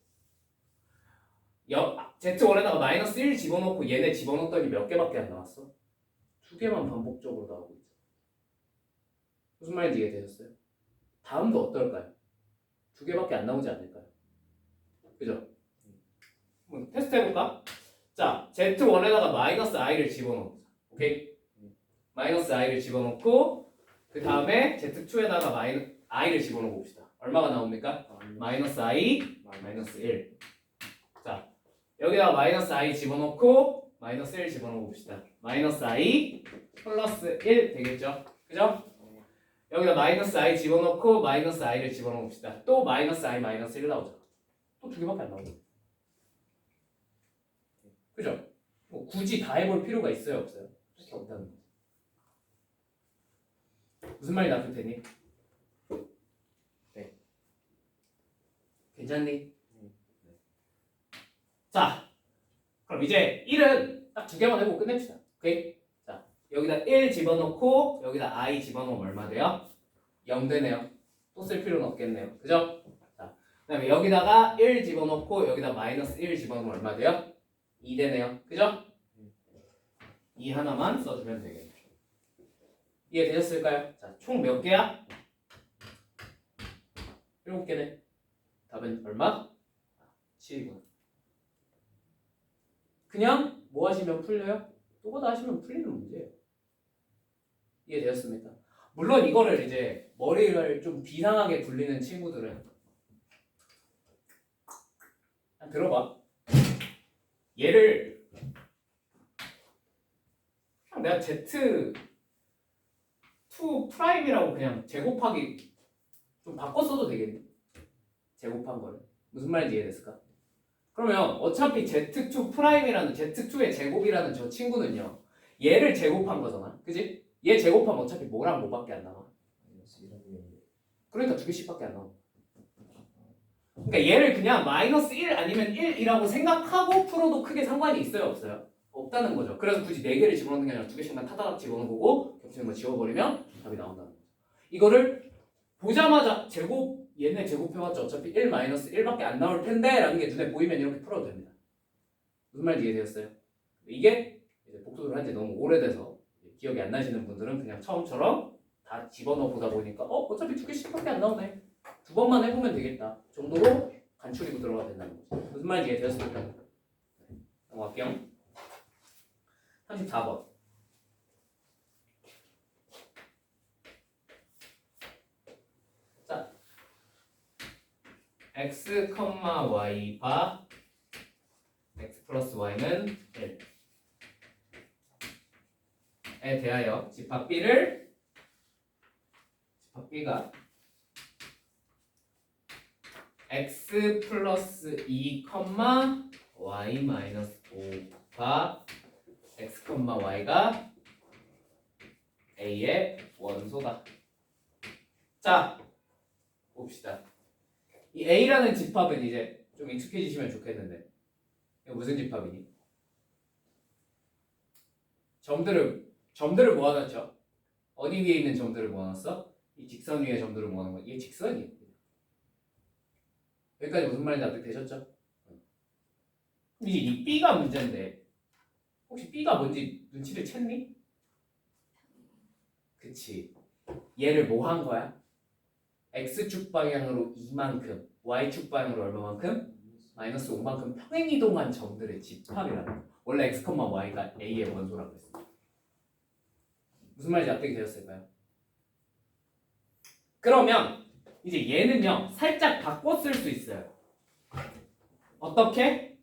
S1: z1에다가 마이너스 1 집어넣고 얘네 집어넣었더니 몇 개밖에 안 나왔어? 두 개만 반복적으로 나오고 있죠. 무슨 말인지 이해되셨어요? 다음도 어떨까요? 두 개밖에 안 나오지 않을까요? 그죠? 한번 테스트 해볼까? 자, z1에다가 마이너스 i를 집어넣자. 오케이? 마이너스 i를 집어넣고 그 다음에 z2에다가 i를 집어넣어 봅시다. 얼마가 나옵니까? 마이너스 i 마이너스 1. 자, 여기다가 마이너스 i 집어넣고 마이너스 1 집어넣어 봅시다. 마이너스 i 플러스 1 되겠죠? 그죠? 여기다 마이너스 i 집어넣고 마이너스 i를 집어넣어 봅시다. 또 마이너스 i 마이너스 1 나오죠. 또 두 개밖에 안 나오죠. 그죠? 뭐 굳이 다 해볼 필요가 있어요, 없어요? 그렇게 없다는 거죠. 무슨 말이 나쁠 테니?
S3: 네.
S1: 괜찮니? 자, 그럼 이제 1은 딱 두 개만 해보고 끝냅시다. 오케이? 자, 여기다 1 집어넣고 여기다 i 집어넣으면 얼마 돼요? 0 되네요. 또 쓸 필요는 없겠네요. 그죠? 자, 그 다음에 여기다가 1 집어넣고 여기다 마이너스 1 집어넣으면 얼마 돼요? 2 되네요. 그죠? 2 하나만 써주면 되겠네요. 이해되셨을까요? 자, 총 몇 개야? 7개네. 답은 얼마? 7이구나. 그냥 뭐 하시면 풀려요? 또보다 하시면 풀리는 문제예요. 이해되셨습니까? 물론 이거를 이제 머리를 좀 비상하게 굴리는 친구들은 들어봐. 얘를 그냥 내가 Z2 프라임이라고 그냥 제곱하기 좀 바꿔 써도 되겠네. 제곱한 거를. 무슨 말인지 이해됐을까? 그러면 어차피 Z2 프라임이라는 Z2의 제곱이라는 저 친구는요. 얘를 제곱한 거잖아. 그지? 얘 제곱하면 어차피 뭐랑 뭐밖에 안 나와. 그러니까 두 개씩밖에 안 나와. 그러니까 얘를 그냥 마이너스 1 아니면 1이라고 생각하고 풀어도 크게 상관이 있어요, 없어요? 없다는 거죠. 그래서 굳이 4개를 집어넣는 게 아니라 2개씩만 타다닥 집어넣은 거고 겹치는 거 지워버리면 답이 나온다는 거죠. 이거를 보자마자 제곱 얘네 제곱해봤자 어차피 1 마이너스 1밖에 안 나올 텐데 라는 게 눈에 보이면 이렇게 풀어도 됩니다. 무슨 말인지 이해되셨어요? 이게 이제 복습을 한 지 너무 오래돼서 기억이 안 나시는 분들은 그냥 처음처럼 다 집어넣어 보다 보니까 어차피 2개씩밖에 안 나오네. 2번만 해보면 되겠다 정도로 간추리고 들어가야 된다는 거죠. 무슨 말인지 이해되셨을까요? 넘어갈게요. 34번. 자, x, y 바 x 플러스 y는 1에 대하여 집합 b가 x 플러스 2, y 마이너스 5바 x, y가 a의 원소다. 자, 봅시다. 이 a라는 집합은 이제 좀 익숙해지시면 좋겠는데 이거 무슨 집합이니? 점들을 모아놨죠. 어디 위에 있는 점들을 모아놨어? 이 직선 위에 점들을 모아놓은 거. 이게 직선이에요. 여기까지 무슨 말인지 납득되셨죠? 이제 이 b가 문제인데 혹시 b가 뭔지 눈치를 챘니? 그치. 얘를 뭐 한 거야? x축 방향으로 이만큼 y축 방향으로 얼마만큼? 마이너스 5만큼 평행이동한 점들의 집합이라는 거. 원래 x, y가 a의 원소라고 했어요. 무슨 말인지 납득이 되셨을까요? 그러면 이제 얘는요 살짝 바꿔 쓸 수 있어요. 어떻게?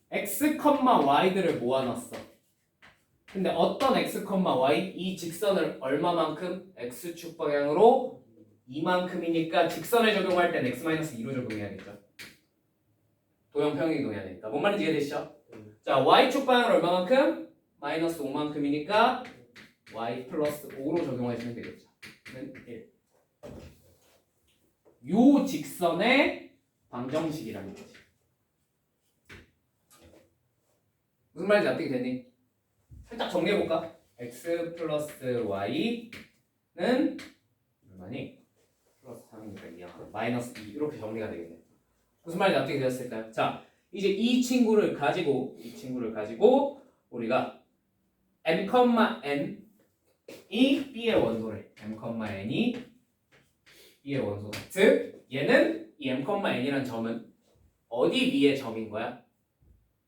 S1: x, y들을 모아놨어. 근데 어떤 x, y? 이 직선을 얼마만큼? x축 방향으로 이만큼이니까 직선에 적용할 땐 x-2로 적용해야겠죠. 도형 평행이동해야 되니까. 뭔 말인지 이해되시죠? 자, y축 방향은 얼마만큼? 마이너스 5만큼이니까 y 플러스 5로 적용하시면 되겠죠. 는 1. 요 직선의 방정식이라는 거지. 무슨 말인지 납득이 되니? 살짝 정리해볼까? x 플러스 y는 얼마니? 플러스 3이니까 2야. 마이너스 2 이렇게 정리가 되겠네. 무슨 말인지 납득이 되었을까요? 자, 이제 이 친구를 가지고 우리가 m,n이 b의 원소래. m,n이 b의 원소. 즉 얘는 이 m,n이라는 점은 어디 위의 점인 거야?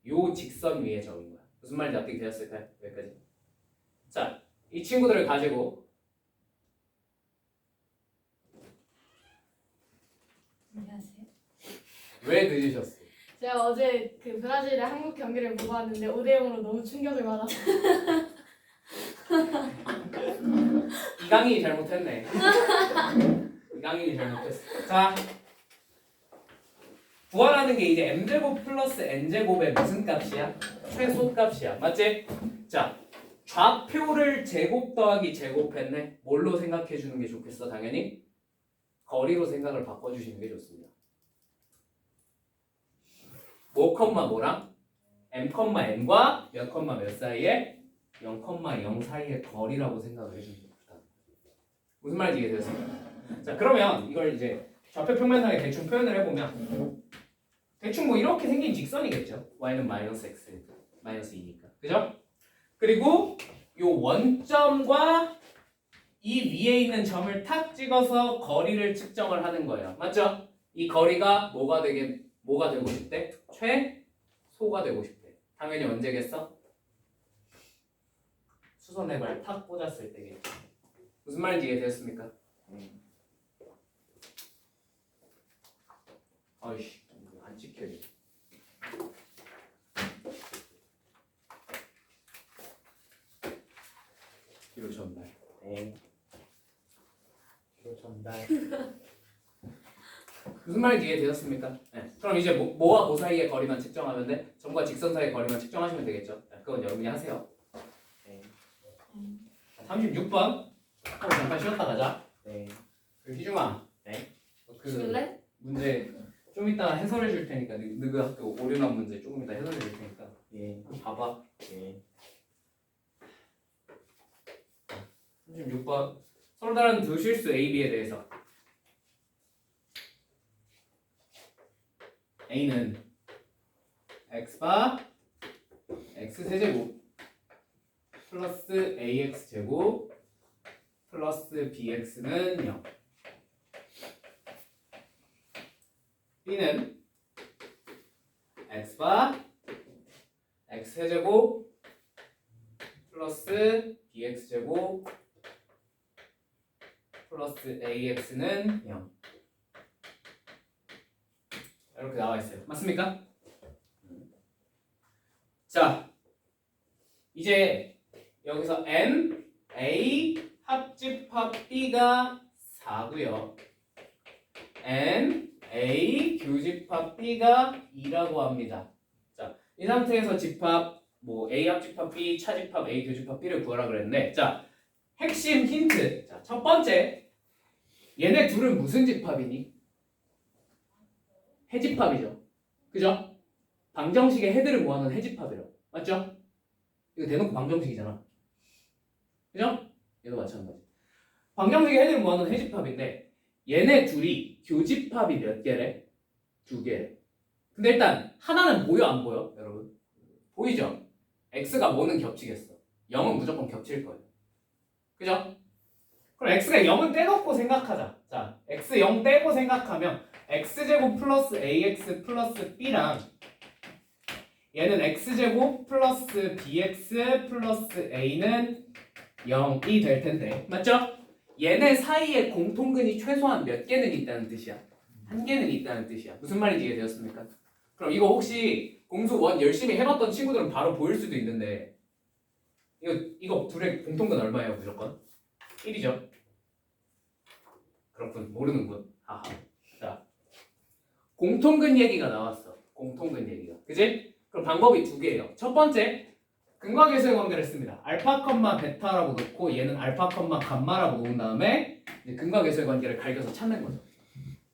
S1: 요 직선 위의 점인 거야. 무슨 말인지 납득이 되었을까요? 여기까지. 자, 이 친구들을 가지고
S2: 안녕하세요.
S1: 왜 늦으셨어요?
S2: 제가 어제 그 브라질의 한국 경기를 보고 왔는데 5대0으로 너무 충격을 받아서
S1: 이강인이 잘못했네. 이강인이 잘못했어. 자, 구하라는 게 이제 m제곱 플러스 n제곱의 무슨 값이야? 최소값이야. 맞지? 자, 좌표를 제곱 더하기 제곱했네. 뭘로 생각해 주는 게 좋겠어? 당연히 거리로 생각을 바꿔주시는 게 좋습니다. 뭐, 뭐랑? m,n과 몇 사이에? 0,0 사이의 거리라고 생각을 해주는 게 좋다. 무슨 말인지 이해되셨어요? 자, 그러면 이걸 이제 좌표 평면상에 대충 표현을 해보면 대충 뭐 이렇게 생긴 직선이겠죠. y는 마이너스 x, 마이너스 2니까. 그죠? 그리고 요 원점과 이 위에 있는 점을 탁 찍어서 거리를 측정을 하는 거예요. 맞죠? 이 거리가 뭐가 되고 싶대? 최소가 되고 싶대. 당연히 언제겠어? 수선의 발 탁 꽂았을 때겠죠. 무슨 말인지 이해되셨습니까? 아이씨, 안 찍혀요. 뒤로 전달.
S3: 네. 전달.
S1: 무슨 말인지 이해되셨습니까? 네. 그럼 이제 뭐와 뭐 사이의 거리만 측정하면 돼? 점과 직선 사이의 거리만 측정하시면 되겠죠. 네, 그건 여러분이 하세요.
S3: 네.
S1: 36번. 잠깐 쉬었다 가자.
S3: 네.
S1: 희중아.
S3: 네.
S1: 그
S2: 줄래?
S1: 문제 좀 이따 해설해 줄 테니까 너그 학교 오류난 문제 조금 이따 해설해 줄 테니까
S3: 예.
S1: 한번 봐봐.
S3: 예.
S1: 36번. 서로 다른 두 실수 A, B에 대해서 A는 X바 X세제곱 플러스 AX제곱 플러스 BX는 0. B는 X바 X세제곱 플러스 BX제곱 플러스 AX는 0. 이렇게 나와 있어요. 맞습니까? 자, 이제 여기서 M, A 합집합 B가 4고요. M, A 교집합 B가 2라고 합니다. 자, 이 상태에서 집합 뭐 A 합집합 B, 차집합 A 교집합 B를 구하라 그랬는데, 자, 핵심 힌트. 자, 첫 번째, 얘네 둘은 무슨 집합이니? 해집합이죠. 그죠? 방정식의 헤드를 모아놓은 해집합이라고. 맞죠? 이거 대놓고 방정식이잖아. 그죠? 얘도 마찬가지. 방정식의 헤드를 모아놓은 해집합인데 얘네 둘이 교집합이 몇 개래? 2개래. 근데 일단 하나는 보여 안 보여? 여러분? 보이죠? x가 뭐는 겹치겠어. 0은 무조건 겹칠 거예요. 그죠? 그럼 x가 0은 떼놓고 생각하자. 자, x 0 떼고 생각하면 x제곱 플러스 ax 플러스 b랑 얘는 x제곱 플러스 bx 플러스 a는 0이 될 텐데 맞죠? 얘네 사이에 공통근이 최소한 몇 개는 있다는 뜻이야? 한 개는 있다는 뜻이야. 무슨 말인지 이해되었습니까? 그럼 이거 혹시 공수 원 열심히 해봤던 친구들은 바로 보일 수도 있는데 이거 둘의 공통근 얼마예요 무조건? 1이죠. 그렇군 모르는군. 하하. 자 공통근 얘기가 나왔어. 공통근 얘기가 그지? 그럼 방법이 두 개예요. 첫 번째 근과계수의 관계를 씁니다. 알파, 베타라고 놓고 얘는 알파, 감마라고 놓은 다음에 이제 근과계수의 관계를 갈겨서 찾는 거죠.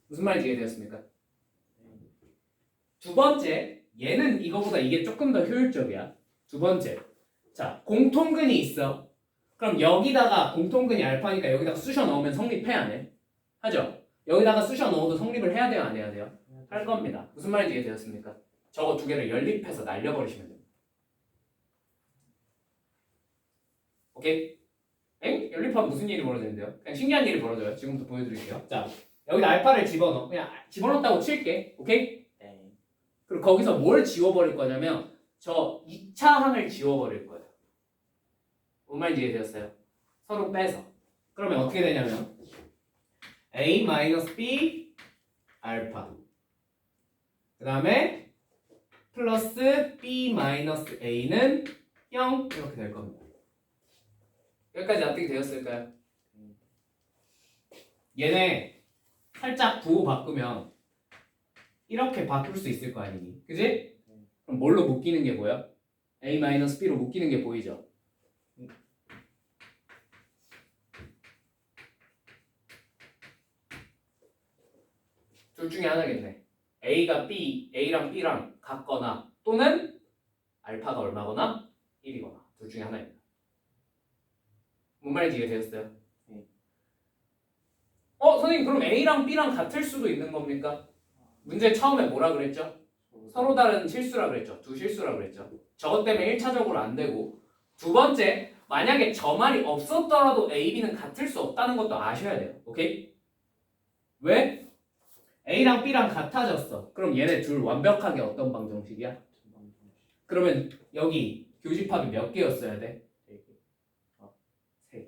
S1: 무슨 말인지 이해되었습니까? 두 번째 얘는 이거보다 이게 조금 더 효율적이야. 두 번째 자 공통근이 있어. 그럼 여기다가 공통근이 알파니까 여기다가 쑤셔 넣으면 성립해 안 해? 하죠? 여기다가 쑤셔 넣어도 성립을 해야 돼요 안 해야 돼요? 할 겁니다. 무슨 말인지 이해되었습니까? 저거 두 개를 연립해서 날려버리시면 됩니다. 오케이? 엥? 연립하면 무슨 일이 벌어지는데요? 그냥 신기한 일이 벌어져요. 지금부터 보여드릴게요. 자, 여기다 알파를 집어넣어. 그냥 집어넣었다고 칠게. 오케이?
S3: 네.
S1: 그리고 거기서 뭘 지워버릴 거냐면 저 2차 항을 지워버릴 거예요. 뭔 말인지 이해되었어요? 서로 빼서. 그러면 어떻게 되냐면 a-b 알파 그 다음에 플러스 b-a는 0 이렇게 될 겁니다. 여기까지 납득이 되었을까요? 얘네 살짝 부호 바꾸면 이렇게 바꿀 수 있을 거 아니니? 그지? 그럼 뭘로 묶이는 게 보여? a-b로 묶이는 게 보이죠? 둘 중에 하나겠네. A랑 B랑 같거나 또는 알파가 얼마거나 1이거나 둘 중에 하나입니다. 뭔 말인지 이해되었어요? 선생님 그럼 A랑 B랑 같을 수도 있는 겁니까? 문제 처음에 뭐라 그랬죠? 서로 다른 실수라 그랬죠. 두 실수라 그랬죠. 저것 때문에 1차적으로 안 되고 두 번째 만약에 저 말이 없었더라도 A, B는 같을 수 없다는 것도 아셔야 돼요. 오케이? 왜? A랑 B랑 같아졌어. 그럼 얘네 둘 완벽하게 어떤 방정식이야? 그러면 여기 교집합이 몇 개였어야 돼? 3개.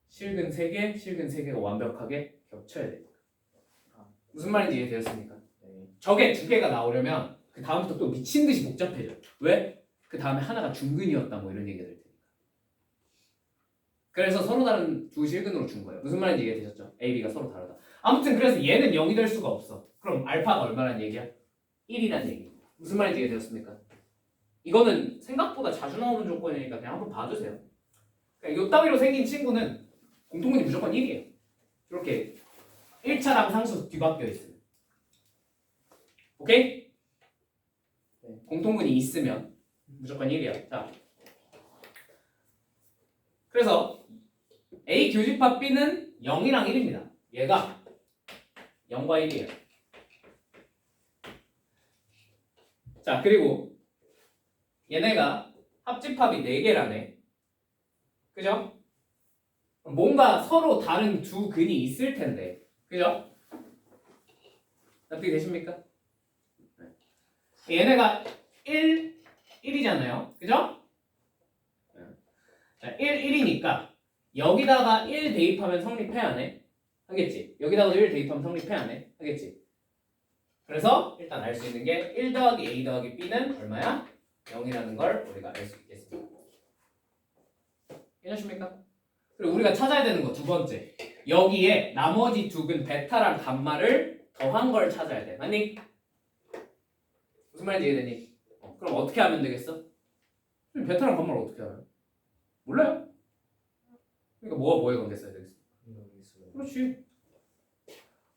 S1: 실근 3개, 실근 3개가 완벽하게 겹쳐야 됩니다. 무슨 말인지 이해되었습니까? 저게 2개가 나오려면 그 다음부터 또 미친 듯이 복잡해져. 왜? 그 다음에 하나가 중근이었다 뭐 이런 얘기가 될 테니까. 그래서 서로 다른 두 실근으로 준 거예요. 무슨 말인지 이해되셨죠? A, B가 서로 다르다. 아무튼 그래서 얘는 0이 될 수가 없어. 그럼 알파가 얼마란 얘기야? 1이란 얘기입니다. 무슨 말인지 이해되었습니까? 이거는 생각보다 자주 나오는 조건이니까 그냥 한번 봐주세요. 그러니까 요 따위로 생긴 친구는 공통분이 무조건 1이에요. 이렇게 1차랑 상수 뒤바뀌어 있으면. 오케이? 네. 공통분이 있으면 무조건 1이야. 자, 그래서 A 교집합 B는 0이랑 1입니다. 얘가 0과 1이에요. 자, 그리고 얘네가 합집합이 4개라네. 그죠? 뭔가 서로 다른 두 근이 있을 텐데. 그죠? 납득이 되십니까? 얘네가 1이잖아요. 그죠? 자, 1이니까 여기다가 1 대입하면 성립해 안 해? 하겠지. 여기다가 1 대입하면 성립해 안 해? 하겠지. 그래서 일단 알 수 있는 게 1 더하기 A 더하기 B는 얼마야? 0이라는 걸 우리가 알 수 있겠습니다. 이해하십니까? 그리고 우리가 찾아야 되는 거 두 번째. 여기에 나머지 두 근 베타랑 감마를 더한 걸 찾아야 돼. 맞니? 무슨 말인지 이해되니? 그럼 어떻게 하면 되겠어? 베타랑 감마를 어떻게 알아요? 몰라요. 그러니까 뭐가 뭐에 관계 써야 되겠어? 그렇지.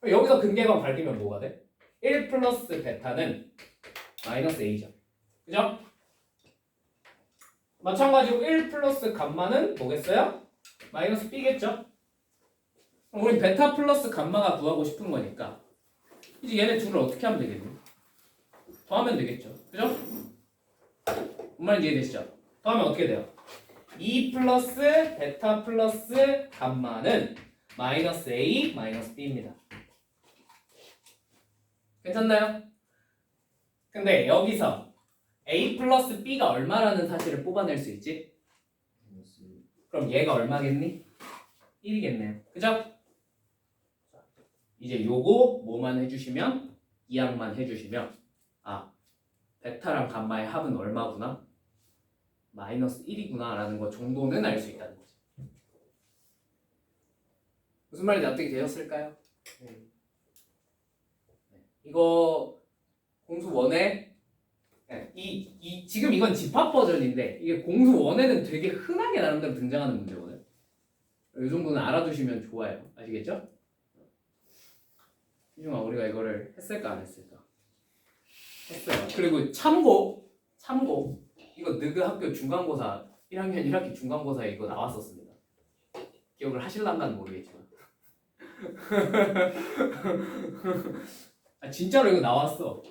S1: 여기서 근계만 밝히면 뭐가 돼? 1 플러스 베타는 마이너스 A죠. 그죠? 마찬가지로 1 플러스 감마는 뭐겠어요? 마이너스 B겠죠? 그럼 우리 베타 플러스 감마가 구하고 싶은 거니까 이제 얘네 둘을 어떻게 하면 되겠니? 더하면 되겠죠. 그죠? 뭔 말인지 이해되시죠? 더하면 어떻게 돼요? 2 플러스 베타 플러스 감마는 마이너스 A 마이너스 B입니다. 괜찮나요? 근데 여기서 A 플러스 B가 얼마라는 사실을 뽑아낼 수 있지? 그럼 얘가 얼마겠니? 1이겠네요. 그죠? 이제 요거 뭐만 해주시면 이항만 해주시면 아 베타랑 감마의 합은 얼마구나? 마이너스 1이구나 라는 거 정도는 알 수 있다는 거죠. 무슨 말인지 납득이 되셨을까요?
S3: 네.
S1: 이거 공수 원에 지금 이건 집합 버전인데 이게 공수 원에는 되게 흔하게 나름대로 등장하는 문제거든요. 이 정도는 알아두시면 좋아요. 아시겠죠? 희중아 우리가 이거를 했을까 안 했을까? 했어요. 그리고 참고 이거 느그 학교 중간고사 1학년 1학기 중간고사에 이거 나왔었습니다. 기억을 하실란가는 모르겠지만 아, 진짜로 이거 나왔어.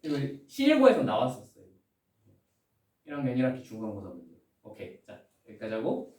S1: 이거 신일고에서 나왔었어요. 1학년 1학기 중간고사 문제. 오케이, 자 여기까지 하고